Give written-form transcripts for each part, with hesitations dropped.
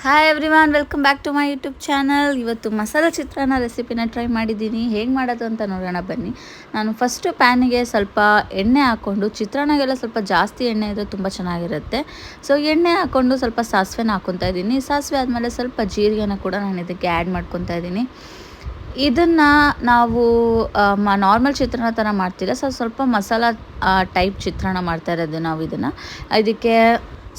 Hi everyone, welcome back to my YouTube channel. ಇವತ್ತು ಮಸಾಲೆ ಚಿತ್ರಾನ್ನ ರೆಸಿಪಿನ ಟ್ರೈ ಮಾಡಿದ್ದೀನಿ. ಹೇಗೆ ಮಾಡೋದು ಅಂತ ನೋಡೋಣ ಬನ್ನಿ. ನಾನು ಫಸ್ಟು ಪ್ಯಾನಿಗೆ ಸ್ವಲ್ಪ ಎಣ್ಣೆ ಹಾಕ್ಕೊಂಡು, ಚಿತ್ರಾನ್ನಗೆಲ್ಲ ಸ್ವಲ್ಪ ಜಾಸ್ತಿ ಎಣ್ಣೆ ಇದ್ದರೆ ತುಂಬ ಚೆನ್ನಾಗಿರುತ್ತೆ. ಸೊ ಎಣ್ಣೆ ಹಾಕ್ಕೊಂಡು ಸ್ವಲ್ಪ ಸಾಸಿವೆನ ಹಾಕ್ಕೊತಾ ಇದ್ದೀನಿ. ಸಾಸಿವೆ ಆದಮೇಲೆ ಸ್ವಲ್ಪ ಜೀರಿಗೆನ ಕೂಡ ನಾನು ಇದಕ್ಕೆ ಆ್ಯಡ್ ಮಾಡ್ಕೊತಾ ಇದ್ದೀನಿ. ಇದನ್ನು ನಾವು ನಾರ್ಮಲ್ ಚಿತ್ರಾನ್ನ ಥರ ಮಾಡ್ತಿಲ್ಲ, ಸ್ವಲ್ಪ ಮಸಾಲ ಟೈಪ್ ಚಿತ್ರಾನ್ನ ಮಾಡ್ತಾ ಇರೋದು ನಾವು. ಇದಕ್ಕೆ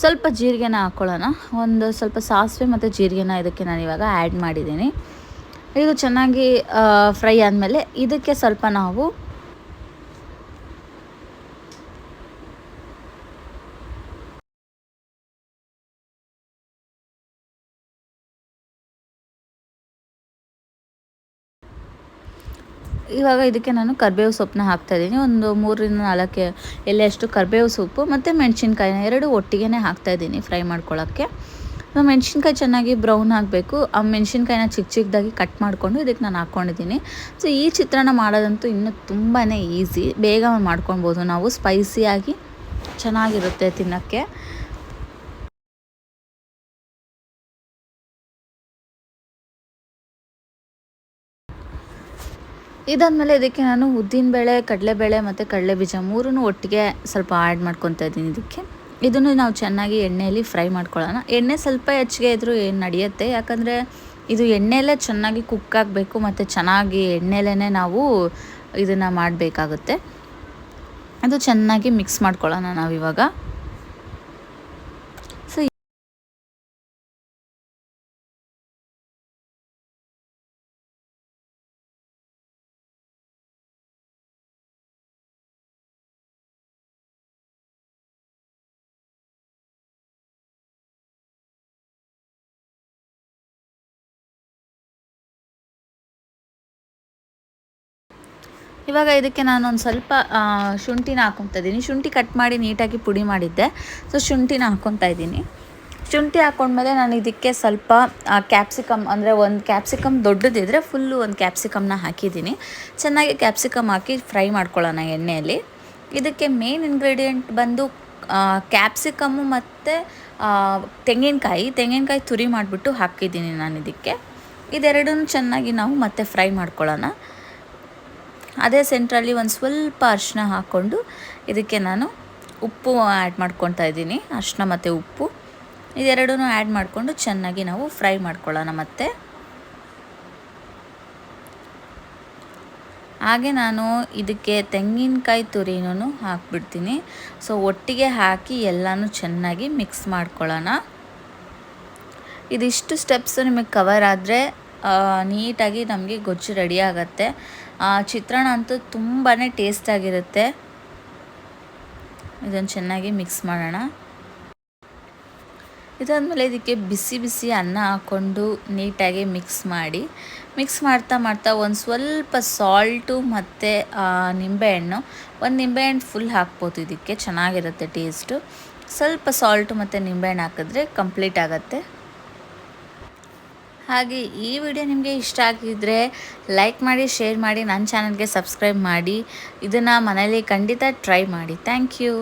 ಸ್ವಲ್ಪ ಜೀರಿಗೆನ ಹಾಕ್ಕೊಳ್ಳೋಣ. ಒಂದು ಸ್ವಲ್ಪ ಸಾಸಿವೆ ಮತ್ತು ಜೀರಿಗೆನ ಇದಕ್ಕೆ ನಾನು ಇವಾಗ ಆ್ಯಡ್ ಮಾಡಿದ್ದೀನಿ. ಇದು ಚೆನ್ನಾಗಿ ಫ್ರೈ ಆದಮೇಲೆ ಇದಕ್ಕೆ ಸ್ವಲ್ಪ ನಾವು ನಾನು ಕರಿಬೇವು ಸೊಪ್ಪನ್ನ ಹಾಕ್ತಾಯಿದ್ದೀನಿ. ಒಂದು 3-4 ಎಲೆಯಷ್ಟು ಕರಿಬೇವು ಸೊಪ್ಪು ಮತ್ತು ಮೆಣಸಿನ್ಕಾಯಿನ ಎರಡು ಒಟ್ಟಿಗೆ ಹಾಕ್ತಾಯಿದ್ದೀನಿ ಫ್ರೈ ಮಾಡ್ಕೊಳ್ಳೋಕ್ಕೆ. ಮೆಣಸಿನ್ಕಾಯಿ ಚೆನ್ನಾಗಿ ಬ್ರೌನ್ ಆಗಬೇಕು. ಆ ಮೆಣಸಿನ್ಕಾಯಿನ ಚಿಕ್ಕದಾಗಿ ಕಟ್ ಮಾಡಿಕೊಂಡು ಇದಕ್ಕೆ ನಾನು ಹಾಕ್ಕೊಂಡಿದ್ದೀನಿ. ಸೊ ಈ ಚಿತ್ರಾನ್ನ ಮಾಡೋದಂತೂ ಇನ್ನೂ ತುಂಬಾ ಈಸಿ, ಬೇಗ ಮಾಡ್ಕೊಳ್ಬೋದು ನಾವು. ಸ್ಪೈಸಿಯಾಗಿ ಚೆನ್ನಾಗಿರುತ್ತೆ ತಿನ್ನೋಕ್ಕೆ. ಇದಾದಮೇಲೆ ಇದಕ್ಕೆ ನಾನು ಉದ್ದಿನಬೇಳೆ, ಕಡಲೆಬೇಳೆ ಮತ್ತು ಕಡಲೆಬೀಜ ಮೂರನ್ನೂ ಒಟ್ಟಿಗೆ ಸ್ವಲ್ಪ ಆ್ಯಡ್ ಮಾಡ್ಕೊತಾ ಇದ್ದೀನಿ ಇದಕ್ಕೆ. ಇದನ್ನು ನಾವು ಚೆನ್ನಾಗಿ ಎಣ್ಣೆಯಲ್ಲಿ ಫ್ರೈ ಮಾಡ್ಕೊಳ್ಳೋಣ. ಎಣ್ಣೆ ಸ್ವಲ್ಪ ಹೆಚ್ಚಿಗೆ ಇದ್ದರೂ ಏನು ನಡೆಯುತ್ತೆ, ಯಾಕಂದರೆ ಇದು ಎಣ್ಣೆಯಲ್ಲೇ ಚೆನ್ನಾಗಿ ಕುಕ್ ಆಗಬೇಕು ಮತ್ತು ಚೆನ್ನಾಗಿ ಎಣ್ಣೆಲೇ ನಾವು ಇದನ್ನು ಮಾಡಬೇಕಾಗುತ್ತೆ. ಅದು ಚೆನ್ನಾಗಿ ಮಿಕ್ಸ್ ಮಾಡ್ಕೊಳ್ಳೋಣ ನಾವಿವಾಗ. ಸೊ ಇವಾಗ ಇದಕ್ಕೆ ನಾನು ಒಂದು ಸ್ವಲ್ಪ ಶುಂಠಿನ ಹಾಕ್ಕೊತಾ ಇದ್ದೀನಿ. ಶುಂಠಿ ಕಟ್ ಮಾಡಿ ನೀಟಾಗಿ ಪುಡಿ ಮಾಡಿದ್ದೆ. ಸೊ ಶುಂಠಿನ ಹಾಕ್ಕೊತಾ ಇದ್ದೀನಿ. ಶುಂಠಿ ಹಾಕ್ಕೊಂಡ್ಮೇಲೆ ನಾನು ಇದಕ್ಕೆ ಸ್ವಲ್ಪ ಕ್ಯಾಪ್ಸಿಕಮ್, ಅಂದರೆ ಒಂದು ಕ್ಯಾಪ್ಸಿಕಮ್ ದೊಡ್ಡದಿದ್ದರೆ ಫುಲ್ಲು ಒಂದು ಕ್ಯಾಪ್ಸಿಕಮ್ನ ಹಾಕಿದ್ದೀನಿ. ಚೆನ್ನಾಗಿ ಕ್ಯಾಪ್ಸಿಕಮ್ ಹಾಕಿ ಫ್ರೈ ಮಾಡ್ಕೊಳ್ಳೋಣ ಎಣ್ಣೆಯಲ್ಲಿ. ಇದಕ್ಕೆ ಮೇನ್ ಇಂಗ್ರೀಡಿಯೆಂಟ್ ಬಂದು ಕ್ಯಾಪ್ಸಿಕಮ್ಮು ಮತ್ತು ತೆಂಗಿನಕಾಯಿ ತುರಿ ಮಾಡಿಬಿಟ್ಟು ಹಾಕಿದ್ದೀನಿ ನಾನು ಇದಕ್ಕೆ. ಇದೆರಡನ್ನೂ ಚೆನ್ನಾಗಿ ನಾವು ಮತ್ತೆ ಫ್ರೈ ಮಾಡ್ಕೊಳ್ಳೋಣ. ಅದೇ ಸೆಂಟ್ರಲ್ಲಿ ಒಂದು ಸ್ವಲ್ಪ ಅರಿಶಿನ ಹಾಕ್ಕೊಂಡು ಇದಕ್ಕೆ ನಾನು ಉಪ್ಪು ಆ್ಯಡ್ ಮಾಡ್ಕೊತಾ ಇದ್ದೀನಿ. ಅರಿಶಿನ ಮತ್ತು ಉಪ್ಪು ಇದೆರಡನ್ನೂ ಆ್ಯಡ್ ಮಾಡಿಕೊಂಡು ಚೆನ್ನಾಗಿ ನಾವು ಫ್ರೈ ಮಾಡ್ಕೊಳ್ಳೋಣ. ಮತ್ತು ಹಾಗೆ ನಾನು ಇದಕ್ಕೆ ತೆಂಗಿನಕಾಯಿ ತುರಿನೂ ಹಾಕ್ಬಿಡ್ತೀನಿ. ಸೊ ಒಟ್ಟಿಗೆ ಹಾಕಿ ಎಲ್ಲನೂ ಚೆನ್ನಾಗಿ ಮಿಕ್ಸ್ ಮಾಡ್ಕೊಳ್ಳೋಣ. ಇದಿಷ್ಟು ಸ್ಟೆಪ್ಸು ನಿಮಗೆ ಕವರ್ ಆದರೆ ನೀಟಾಗಿ ನಮಗೆ ಗೊಜ್ಜು ರೆಡಿ ಆಗುತ್ತೆ. ಚಿತ್ರಾನ್ನ ಅಂತೂ ತುಂಬಾ ಟೇಸ್ಟಾಗಿರುತ್ತೆ. ಇದನ್ನು ಚೆನ್ನಾಗಿ ಮಿಕ್ಸ್ ಮಾಡೋಣ. ಇದಾದಮೇಲೆ ಇದಕ್ಕೆ ಬಿಸಿ ಬಿಸಿ ಅನ್ನ ಹಾಕ್ಕೊಂಡು ನೀಟಾಗಿ ಮಿಕ್ಸ್ ಮಾಡ್ತಾ ಒಂದು ಸ್ವಲ್ಪ ಸಾಲ್ಟು ಮತ್ತು ನಿಂಬೆಹಣ್ಣು, ಒಂದು ನಿಂಬೆಹಣ್ಣು ಫುಲ್ ಹಾಕ್ಬೋದು. ಇದಕ್ಕೆ ಚೆನ್ನಾಗಿರುತ್ತೆ ಟೇಸ್ಟು. ಸ್ವಲ್ಪ ಸಾಲ್ಟು ಮತ್ತು ನಿಂಬೆಹಣ್ಣು ಹಾಕಿದ್ರೆ ಕಂಪ್ಲೀಟ್ ಆಗುತ್ತೆ. ಹಾಗೆ ಈ ವಿಡಿಯೋ ನಿಮಗೆ ಇಷ್ಟ ಆಗಿದ್ದರೆ ಲೈಕ್ ಮಾಡಿ, ಶೇರ್ ಮಾಡಿ, ನನ್ನ ಚಾನಲ್ಗೆ ಸಬ್ಸ್ಕ್ರೈಬ್ ಮಾಡಿ. ಇದನ್ನು ಮನೇಲಿ ಖಂಡಿತ ಟ್ರೈ ಮಾಡಿ. Thank you.